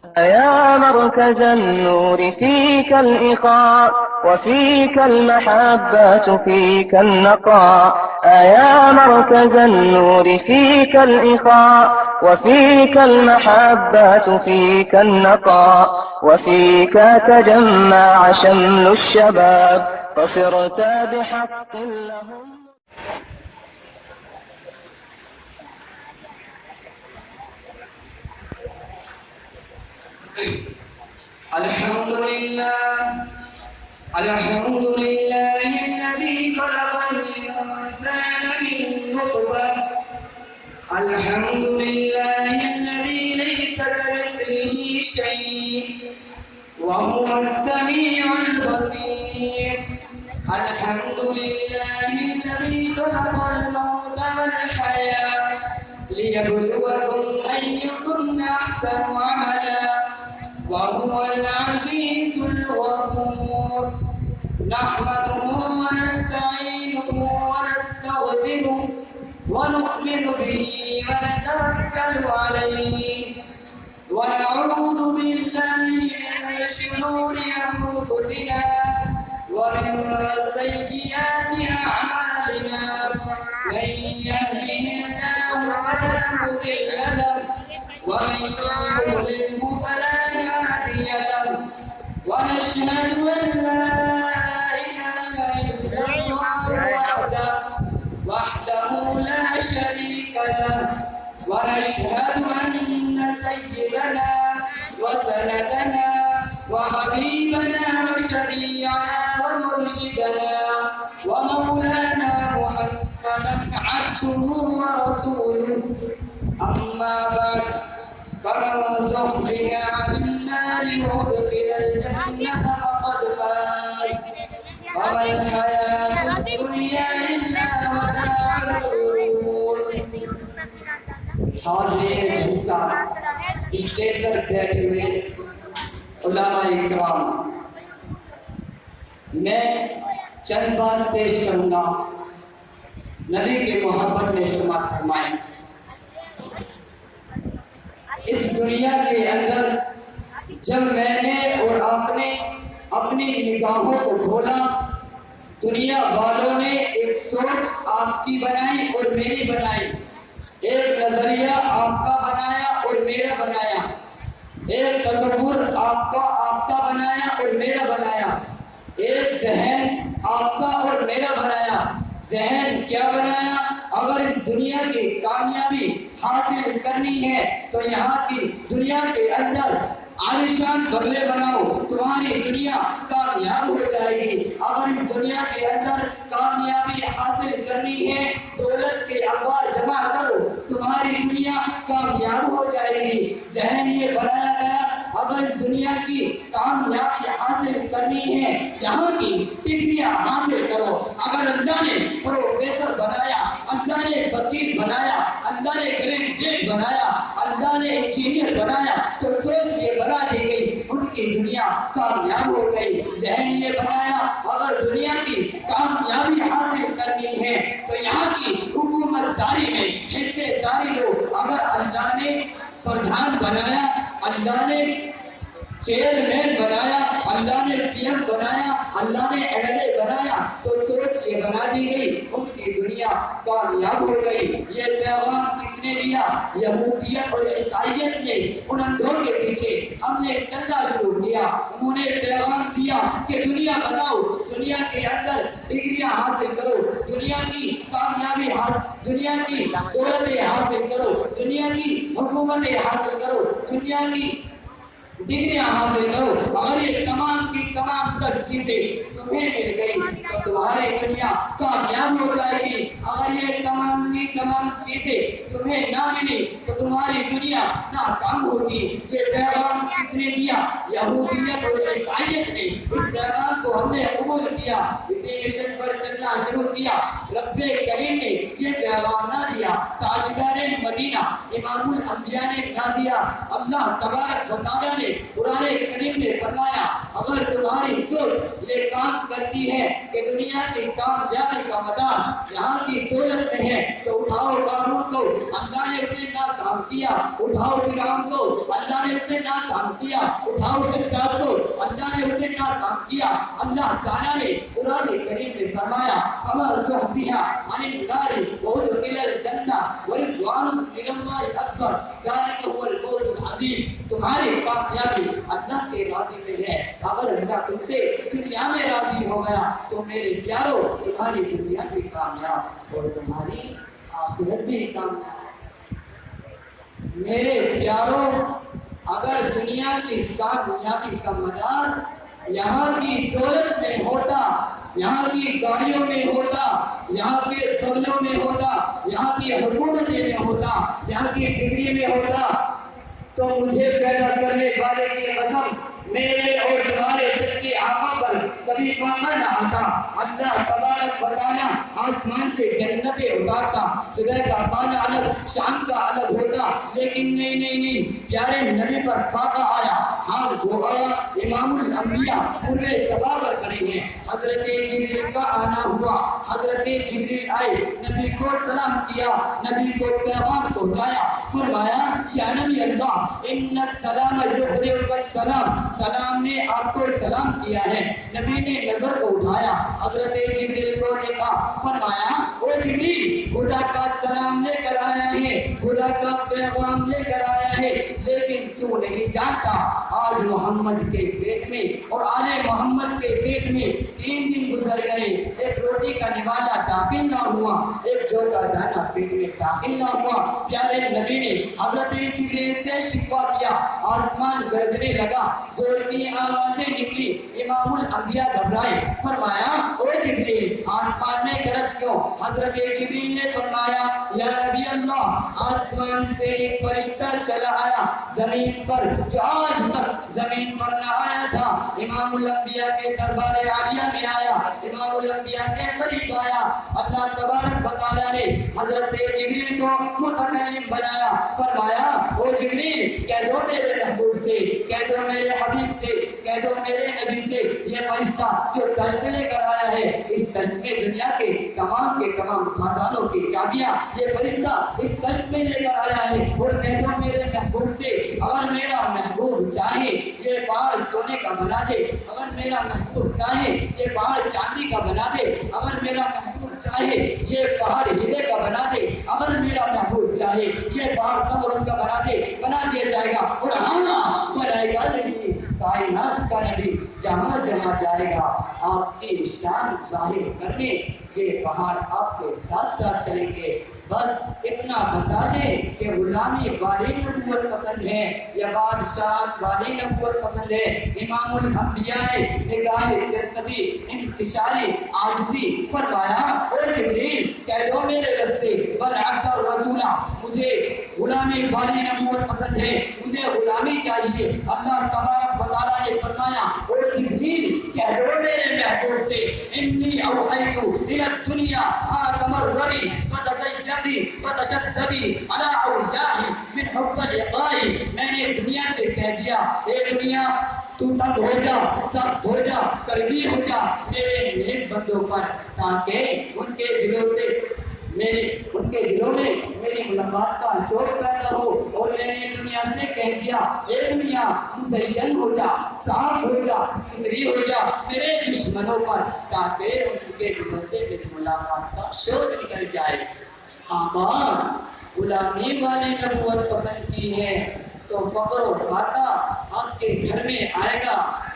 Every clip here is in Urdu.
يا مركز النور فيك الإخاء وفيك المحبة فيك النقاء. يا مركز النور فيك الإخاء وفيك المحبة فيك النقاء. وفيك تجمع شمل الشباب فصرت بحق لهم. الحمد لله الذي خلق الإنسان من نطفة. الحمد لله الذي ليس كمثله شيء وهو السميع البصير. الحمد لله الذي خلق الموت والحياة ليبلوكم أيكم أحسن عملا وهو العزيز الغفور. نحمده ونستعينه ونستغفره ونؤمن به ونتوكل عليه ونعوذ بالله من شرور أنفسنا ومن سيئات أعمالنا. من يهده الله فلا مضل له ومن يضلله فلا هادي له. ونشهد أن لا إله إلا الله وحده لا شريك له. ونشهد أن سيدنا وسندنا وحبيبنا وشفيعنا ومرشدنا ومولانا محمدا عبده ورسوله. أما بعد فمن زحزح عن النار وأدخل الجنة فقد فاز وما الحياة الدنيا إلا متاع الغرور. حاضرین جلسہ، اسٹیج پر بیٹھے ہوئے علماء اکرام، میں چند بات پیش کروں گا، نبی کے محبت میں سماعت فرمائیں۔ اس دنیا کے اندر جب میں نے اور آپ نے اپنی نگاہوں کو کھولا، دنیا والوں نے ایک سوچ آپ کی بنائی اور میری بنائی، ایک نظریہ آپ کا بنایا اور میرا بنایا، ایک تصور آپ کا بنایا اور میرا بنایا، ایک ذہن آپ کا اور میرا بنایا۔ ذہن کیا بنایا؟ اگر اس دنیا کی کامیابی حاصل کرنی ہے تو یہاں کی دنیا کے اندر عالیشان بنگلے بناؤ، تمہاری دنیا کامیاب ہو جائے گی۔ اگر اس دنیا کے اندر کامیابی حاصل کرنی ہے، دولت کے انبار جمع کرو، تمہاری دنیا کامیاب ہو جائے گی۔ ذہن یہ بنایا گیا، اگر اس دنیا کی کامیابی حاصل کرنی ہے، جہاں کی ڈگریاں حاصل کرو۔ اگر اللہ نے پروفیسر بنایا، اللہ نے وکیل بنایا، اللہ نے گریجویٹ بنایا، اللہ نے انجینئر بنایا، تو سوچ یہ بنا دی گئی، ان کی دنیا کامیاب ہو گئی۔ ذہن یہ بنایا، اگر دنیا کی کامیابی حاصل کرنی ہے تو یہاں کی حکومت داری میں حصے داری لو۔ اگر اللہ نے پردھان بنایا، اللہ نے چیئرمین بنایا، اللہ نے پی ایم بنایا، اللہ نے ایم ایل اے بنایا، تو سوچ یہ بنا دی گئی، ان کی دنیا کامیاب ہو گئی۔ یہ پیغام کس نے دیا؟ یہودیت اور عیسائیت نے۔ ان اندھوں کے پیچھے ہم نے چلنا شروع کیا، انہوں نے پیغام دیا کہ دنیا بناؤ، دنیا کے اندر ڈگریاں حاصل کرو، دنیا کی کامیابی دنیا کی دولتیں حاصل کرو، دنیا کی حکومتیں حاصل کرو، دنیا کی ڈگریاں حاصل کرو۔ اگر یہ تمام کی تمام تر چیزیں تمہیں مل گئی تو تمہاری دنیا کامیاب ہو جائے گی۔ اگر یہ تمام کی تمام چیزیں تمہیں نہ ملی تو تمہاری دنیا ناکام ہوگی۔ یہ پیغام کس کس نے دیا؟ یہودیت اور عیسائیت نے۔ اس پیغام کو ہم نے قبول کیا، اسی مشن پر چلنا شروع کیا۔ رب کریم نے یہ پیغام نہ دیا، تاجدار مدینہ امام الانبیاء نے نہ دیا۔ اللہ تبارک و تعالیٰ نے قرآن کریم میں فرمایا اگر تمہاری سوچ یہ کام کرتی ہے کہ دنیا کی کامیابی کا مدار یہاں کی دولت میں ہے تو اٹھاؤ قارون کو، اللہ نے اسے ناکام کیا۔ اٹھاؤ فرعون کو، اللہ نے اسے ناکام کیا۔ اٹھاؤ شداد کو، اللہ نے اسے ناکام کیا۔ اللہ تعالیٰ نے قرآن کریم میں فرمایا فَمَنْ زُحْزِحَ عَنِ النَّارِ وَأُدْخِلَ الْجَنَّةَ وَرِضْوَانٌ مِّنَ اللَّهِ أَكْبَرُ ذَلِكَ هُوَ الْفَوْزُ الْعَظِيمُ۔ تمہاری کامیابی اللہ کے راضی میں ہے۔ اگر اللہ تم سے دنیا میں راضی ہو گیا تو میرے پیارو تمہاری دنیا بھی کامیاب اور تمہاری آخرت بھی کامیاب۔ میرے پیارو اگر دنیا کی کامیابی کا مدار یہاں کی دولت میں ہوتا، یہاں کی گاڑیوں میں ہوتا، یہاں کے بنگلوں میں ہوتا، یہاں کی حکومتیں میں ہوتا، یہاں کی ڈگری میں ہوتا تو مجھے پیدا کرنے والے کی قسم میرے اور تمہارے سچے آقا پر کبھی فاقہ نہ آتا۔ اللہ تبارک و تعالیٰ آسمان سے جنتیں اتارتا، صبح کا خانہ الگ شام کا الگ ہوتا، لیکن نہیں پیارے نبی پر فاقہ آیا۔ حال وہ آیا امام الانبیاء پورے سبا پر کھڑے ہیں، حضرت جبریل کا آنا ہوا۔ حضرت جبریل آئے، نبی کو سلام کیا، نبی کو پیغام پہنچایا، فرمایا یا نبی اللہ ان السلام یقرئک السلام، سلام نے آپ کو سلام کیا ہے۔ نبی نے نظر کو اٹھایا، حضرت جبریل کو دیکھا، فرمایا او جبریل خدا کا سلام لے کر آیا ہے، خدا کا پیغام لے کر آیا ہے، لیکن تو نہیں جانتا آج محمد کے پیٹ میں اور آل محمد کے پیٹ میں 3 دن گزر گئے، ایک روٹی کا نوالا داخل نہ ہوا، ایک جو کا دانہ پیٹ میں داخل نہ ہوا۔ پیارے نبی نے حضرت جبریل سے شکوہ کیا، آسمان گرجنے لگا، زور کی آوازیں نکلی، امام الانبیاء گھبرائے، فرمایا او جبریل آسمان میں گرج کیوں؟ حضرت جبریل نے فرمایا یا نبی اللہ آسمان سے ایک فرشتہ چلا آیا زمین پر جو آج تک زمین پر نہ آیا تھا، امام الانبیاء کے دربار عالیہ میں آیا، امام الانبیاء کے قریب آیا۔ اللہ تبارک و تعالیٰ نے حضرت جبریل کو متکلم بنایا، فرمایا او جبریل کہہ دو میرے محبوب سے، کہہ دو میرے حبیب سے، کہہ دو میرے نبی سے یہ فرشتہ جو دشت لے کر آیا ہے، اس دشت میں دنیا کے تمام خزانوں کی چابیاں یہ فرشتہ اس دشت میں لے کر آیا ہے، اور کہہ دو میرے محبوب سے اگر میرا محبوب چاہے یہ پہاڑ سونے کا بنا دے، اگر میرا محبوب چاہے یہ پہاڑ چاندی کا بنا دے، اگر میرا محبوب چاہے یہ پہاڑ ہیرے کا بنا دے، اگر میرا محبوب چاہے یہ پہاڑ زمرد کا بنا دے، بنا دیا جائے گا۔ اور ہاں بنائے گا نہیں، کائنات کا نبی جہاں جہاں جائے گا آپ کی شان ظاہر کرنے یہ پہاڑ آپ کے ساتھ ساتھ چلیں گے۔ بس اتنا بتا دیں کہ غلامی والی نبوت پسند ہے یا بادشاہت والی نبوت پسند ہے۔ امام الانبیاء نے نگاہ جسدی انتشاری عاجزی فرمایا او جبریل کہہ دو میرے رب سے بل عبد الرسولہ مجھے غلامی والی نبوت پسند ہے، مجھے غلامی چاہیے۔ اللہ تبارک و تعالیٰ نے فرمایا او جبریل کہہ دو میرے محبوب سے انی اوحیت الی الدنیا تمرری فتزیدی وتشددی علی اولیاء من حب اللقاء، میں نے دنیا سے کہہ دیا اے دنیا تو تنگ ہو جا، سخت ہو جا، قریبی ہو جا میرے نیک بندوں پر، تاکہ ان کے دلوں میں میری ملاقات کا شوق پیدا ہو۔ اور میں نے دنیا سے کہہ دیا اے دنیا مزین ہو جا، صاف ہو جا، ستھری ہو جا میرے دشمنوں پر، تاکہ ان کے دلوں سے میری ملاقات کا شوق نکل جائے۔ آمان غلامی والی نبوت پسند کی ہے تو فقر و فاقہ آپ کے گھر میں آئے گا،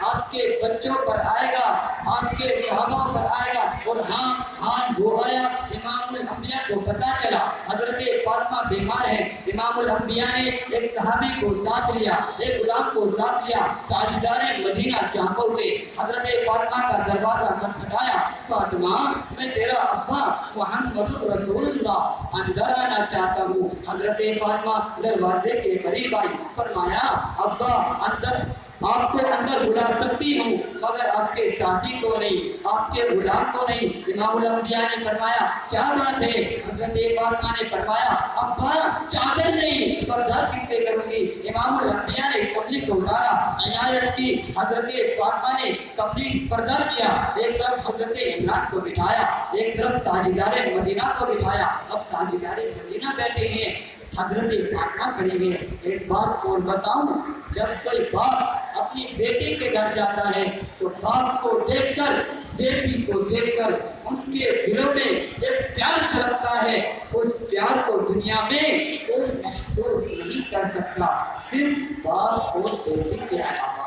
آپ کے بچوں پر آئے گا، آپ کے صحابہ پر آئے گا۔ اور ہاں گوایا امام الانبیاء کو پتا چلا حضرت فاطمہ بیمار ہے۔ امام الانبیاء نے ایک صحابی کو ساتھ لیا، ایک غلام کو ساتھ لیا، تاجدار مدینہ جہاں پہنچے، حضرت فاطمہ کا دروازہ کھٹکھٹایا۔ فاطمہ، میں تیرا ابا محمد رسول اللہ اندر آنا چاہتا ہوں۔ حضرت فاطمہ دروازے کے قریب آئی، فرمایا ابا آپ کو اندر بلا سکتی ہوں مگر آپ کے ساتھی کو نہیں، آپ کے غلام کو نہیں۔ امام الانبیاء نے فرمایا کیا بات ہے؟ حضرت فاطمہ نے فرمایا ابا چادر نہیں، پردہ کس سے کروں گی؟ امام الانبیاء نے کملی کو اتارا، عنایت کی، حضرت فاطمہ نے کملی پردہ کیا، ایک طرف حضرت عمران کو بٹھایا، ایک طرف تاجدار مدینہ کو بٹھایا۔ اب تاجدار مدینہ بیٹھے ہیں، حضرت فاطمہ کھڑی ہے۔ ایک بات اور بتاؤں، جب کوئی باپ اپنی بیٹی کے گھر جاتا ہے تو باپ کو دیکھ کر، بیٹی کو دیکھ کر ان کے دلوں میں ایک پیار چھلکتا ہے۔ اس پیار کو دنیا میں کوئی محسوس نہیں کر سکتا، صرف باپ اور بیٹی کے علاوہ۔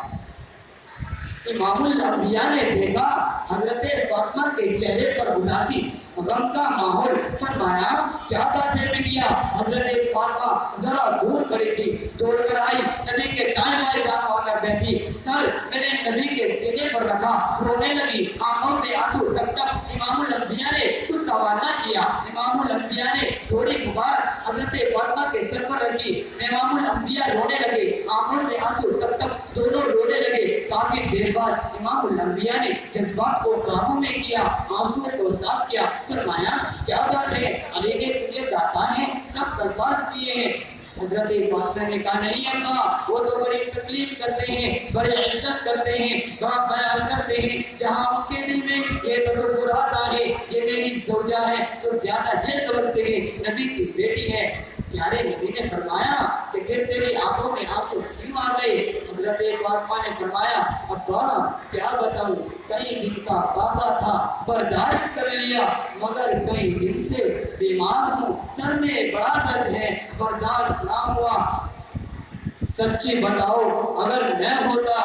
امام الانبیاء نے دیکھا حضرت فاطمہ کے چہرے پر اداسی، غم کا ماحول، فرمایا کیا بات ہے بٹیا؟ حضرت فاطمہ ذرا دور کھڑی تھی، دوڑ کر آئی، نبی کے دائیں بائیں جانب آ کر بیٹھی، سر میرے نبی کے سینے پر رکھا، رونے لگی، آنکھوں سے آنسو ٹپ ٹپ۔ امام الانبیاء نے کچھ سوال نہ کیا، امام الانبیاء نے تھوڑی مبارک حضرت فاطمہ کے سر پر رکھی، امام الانبیاء رونے لگے، آنکھوں سے آنسو ٹپ ٹپ، دونوں رونے لگے۔ کافی دیر بعد امام الانبیاء نے جذبات کو قابو میں کیا، آنسو کو صاف کیا، فرمایا کیا بات ہے؟ علی نے تجھے ڈانٹا ہے، سخت الفاظ کیے ہیں؟ حضرت فاطمہ نے کہا نہیں ابا، وہ تو بڑی تکلیف کرتے ہیں، بڑی عزت کرتے ہیں، بڑا خیال کرتے ہیں، جہاں ان کے دل میں یہ تصور آتا ہے یہ میری زوجہ ہے تو زیادہ یہ سمجھتے ہیں نبی کی بیٹی ہے۔ پیارے نبی نے فرمایا کہ پھر تیری آنکھوں میں آنسو کیوں آ گئے؟ حضرت فاطمہ نے فرمایا ابا کیا بتاؤں، کئی دن کا وعدہ تھا، برداشت کر لیا، مگر کئی دن سے بیمار ہوں، سر میں بڑا درد ہے، برداشت نہ ہوا۔ سچی بتاؤ، اگر میں ہوتا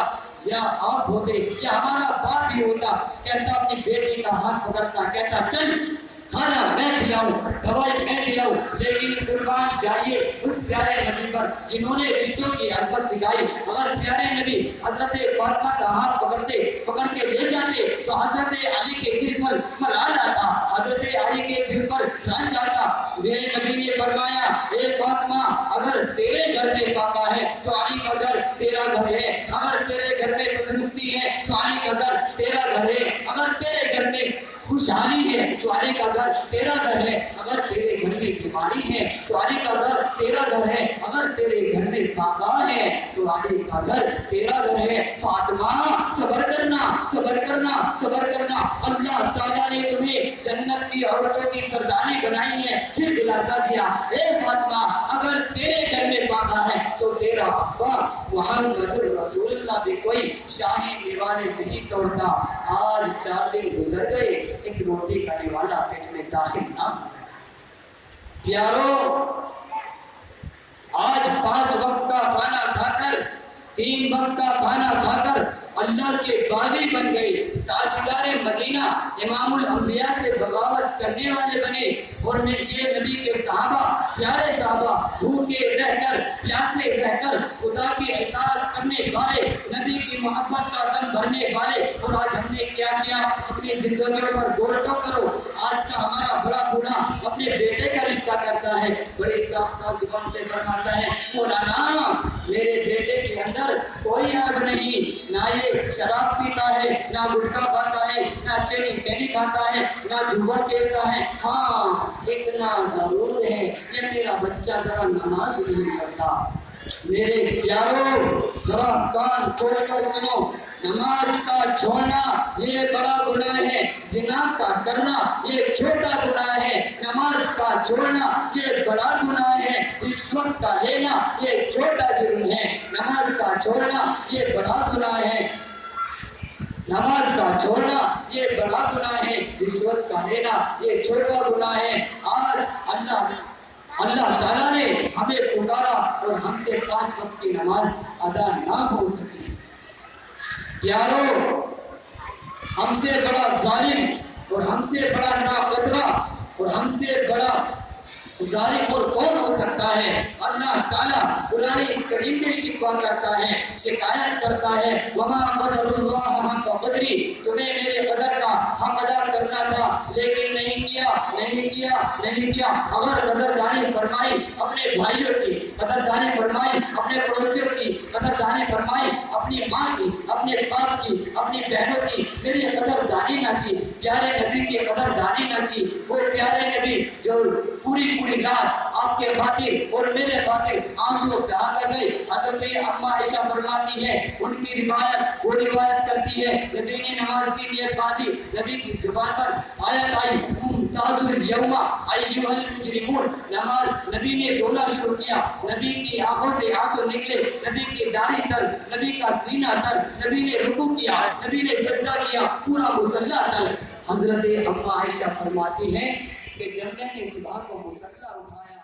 یا آپ ہوتے یا ہمارا باپ بھی ہوتا، کہتا اپنی بیٹی کا ہاتھ پکڑتا، کہتا چل کھانا میں کھلاؤں، دوائی میں کھلاؤں، لیکن قربان جائیے اس پیارے نبی پر جنہوں نے رشتوں کی عرفت سکھائی۔ اگر پیارے نبی حضرت فاطمہ کا ہاتھ پکڑ کے لے جاتے تو حضرت علی کے دل پر ملال آتا، حضرت علی کے دل پر رنج آتا۔ میرے نبی نے فرمایا اے فاطمہ، اگر تیرے گھر میں پاپا ہے تو علی کا گھر تیرا گھر ہے، اگر تیرے گھر میں تندرستی ہے تو علی کا گھر تیرا گھر ہے، اگر تیرے گھر میں خوشحالی ہے تو علی کا گھر تیرا گھر ہے، اگر تیرے گھر میں بیماری ہے تو علی کا گھر تیرا گھر ہے، اگر تیرے گھر میں کعبہ ہے تو علی کا گھر تیرا گھر ہے۔ فاطمہ صبر کرنا، صبر کرنا، صبر کرنا، اللہ تعالیٰ نے تمہیں جنت کی عورتوں کی سرداری بنائی ہے۔ پھر دلاسا دیا اے فاطمہ، اگر تیرے گھر میں کعبہ ہے تو تیرا ابا محمد رسول اللہ بھی کوئی شاہی دیوانے نہیں توڑتا۔ آج 4 دن گزر گئے، ایک روٹی کھانے والا پیٹ میں داخل نہ ہوا۔ پیارو، آج 5 وقت کا کھانا کھا کر، 3 وقت کا کھانا کھا کر اللہ کے باغی بن گئے، تاجدار مدینہ، امام الانبیاء سے بغاوت کرنے والے بنے، اور یہ نبی کے صحابہ، پیارے صحابہ، بھوکے رہ کر، پیاسے رہ کر خدا کی اطاعت کرنے والے، نبی کی محبت کا دم بھرنے والے۔ اور آج ہم نے کیا کیا؟ اپنی زندگیوں پر غور تو کرو۔ آج کا ہمارا بڑا بوڑھا اپنے بیٹے کا رشتہ کرتا ہے، بڑی ساختہ زبان سے فرماتا ہے مولانا میرے بیٹے کے اندر کوئی عیب نہیں، نہ یہ شراب پیتا ہے، نہ گٹکا کھاتا ہے، نہ چینی کینی کھاتا ہے، نہ جوہر کھیلتا ہے، ہاں اتنا ضرور ہے کہ میرا بچہ ذرا نماز نہیں پڑھتا۔ میرے پیارو ذرا کان کھول کر سنو، نماز کا چھوڑنا یہ بڑا گناہ ہے، زنا کا کرنا یہ چھوٹا گناہ ہے، نماز کا چھوڑنا یہ بڑا گناہ ہے، رشوت کا لینا یہ چھوٹا جرم ہے، نماز کا چھوڑنا یہ بڑا گناہ ہے، نماز کا چھوڑنا یہ بڑا گناہ ہے، رشوت کا لینا یہ چھوٹا گناہ ہے۔ آج اللہ تعالیٰ نے ہمیں پکارا اور ہم سے 5 وقت کی نماز ادا نہ ہو سکی۔ پیاروں، ہم سے بڑا ظالم اور ہم سے بڑا ناقدرہ اور ہم سے بڑا ظالم اور کون ہو سکتا ہے؟ اللہ تعالیٰ قرآن کریم میں شکوہ کرتا ہے، شکایت کرتا ہے، وما قدر اللہ حق قدری، تمہیں میرے قدر کا حق ادا کرنا تھا لیکن نہیں کیا۔ اگر قدردانی فرمائی اپنے بھائیوں کی، قدردانی فرمائی اپنے پڑوسیوں کی، قدردانی فرمائی اپنی ماں کی، اپنے باپ کی، اپنی بہنوں کی، میری قدردانی نہ کی، پیارے نبی کی قدردانی نہ کی، وہ پیارے نبی جو پوری رات آپ کے خاطر اور میرے خاطر آنسو بہا کر گئی۔ حضرت اما عائشہ فرماتی ہے، ان کی روایت وہ روایت کرتی ہے، نبی نے نماز کی نیت باندھی، نبی کی زبان پر آیت آئی، ممتاز اليوم ایھا المجرمون، نبی نے رونا شروع کیا، نبی کی آنکھوں سے آنسو نکلے، نبی کی داڑھی تر، نبی کا سینہ تر، نبی نے رکوع کیا، نبی نے سجدہ کیا، پورا مصلی تر۔ حضرت اما عائشہ فرماتی ہیں کہ جب میں نے اس بات کو مصلی اٹھایا